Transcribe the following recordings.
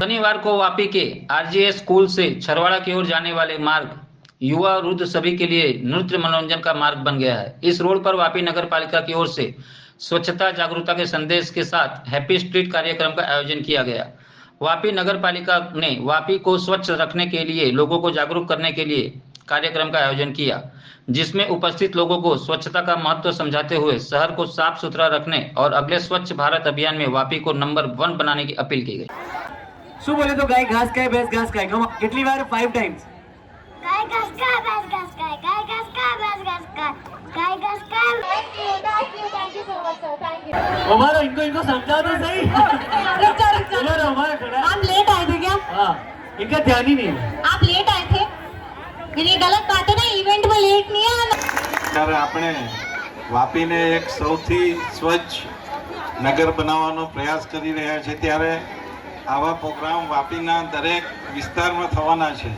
शनिवार को वापी के आरजीएस स्कूल से छरवाड़ा की ओर जाने वाले मार्ग युवा वृद्ध सभी के लिए नृत्य मनोरंजन का मार्ग बन गया है। इस रोड पर वापी नगर पालिका की ओर से स्वच्छता जागरूकता के संदेश के साथ हैप्पी स्ट्रीट कार्यक्रम का आयोजन किया गया। वापी नगर पालिका ने वापी को स्वच्छ रखने के लिए लोगों को जागरूक करने के लिए कार्यक्रम का आयोजन किया, जिसमें उपस्थित लोगों को स्वच्छता का महत्व समझाते हुए शहर को साफ सुथरा रखने और अगले स्वच्छ भारत अभियान में वापी को नंबर 1 बनाने की अपील की गई। શું બોલે તો ગાય ઘાસ ખાય ભેંસ ઘાસ ખાય કેટલી વાર 5 ટાઈમ્સ गाय घास खाए भैंस घास खाए गाय घास खाए भैंस घास खाए गाय घास खाए। Thank you so much sir, thank you. हमारा इनको समझा तो सही। चलो हमारा खड़ा। आप लेट आए थे क्या? हाँ, इनका ध्यान ही नहीं है। आप लेट आए थे? मेरी गलत बात है ना, इवेंट में लेट नहीं आना। ત્યારે આપણે વાપીને એક સૌથી સ્વચ્છ નગર બનાવવાનો પ્રયાસ કરી રહ્યા છે, ત્યારે આવા પ્રોગ્રામ વાપીના દરેક વિસ્તારમાં થવાના છે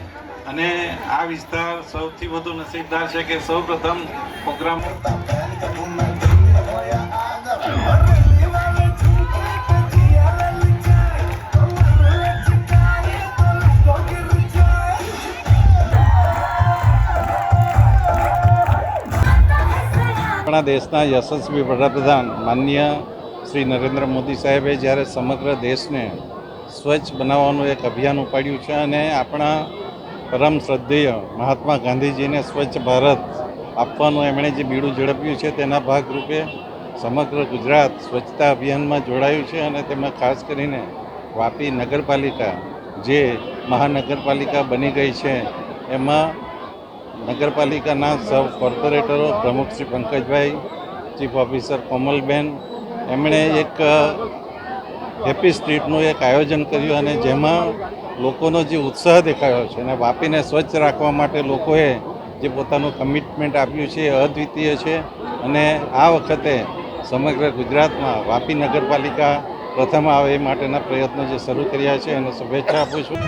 અને આ વિસ્તાર સૌથી વધુ નસીબદાર છે કે સૌપ્રથમ પ્રોગ્રામ આપણા દેશના યશસ્વી વડાપ્રધાન માનનીય શ્રી નરેન્દ્ર મોદી સાહેબે જ્યારે સમગ્ર દેશને સ્વચ્છ બનાવવાનું એક અભિયાન ઉપાડ્યું છે અને આપણા પરમ શ્રદ્ધેય મહાત્મા ગાંધીજીને સ્વચ્છ ભારત આપવાનું એમણે જે બીડું ઝડપ્યું છે તેના ભાગરૂપે સમગ્ર ગુજરાત સ્વચ્છતા અભિયાનમાં જોડાયું છે અને તેમાં ખાસ કરીને વાપી નગરપાલિકા જે મહાનગરપાલિકા બની ગઈ છે એમાં નગરપાલિકાના સબ કોર્પોરેટરો પ્રમુખ શ્રી પંકજભાઈ, ચીફ ઓફિસર કોમલબેન, એમણે એક હેપી સ્ટ્રીટનું એક આયોજન કર્યું અને જેમાં લોકોનો જે ઉત્સાહ દેખાયો છે અને વાપીને સ્વચ્છ રાખવા માટે લોકોએ જે પોતાનું કમિટમેન્ટ આપ્યું છે એ અદ્વિતીય છે અને આ વખતે સમગ્ર ગુજરાતમાં વાપી નગરપાલિકા પ્રથમ આવે એ માટેના પ્રયત્નો જે શરૂ કર્યા છે એને શુભેચ્છા આપું છું।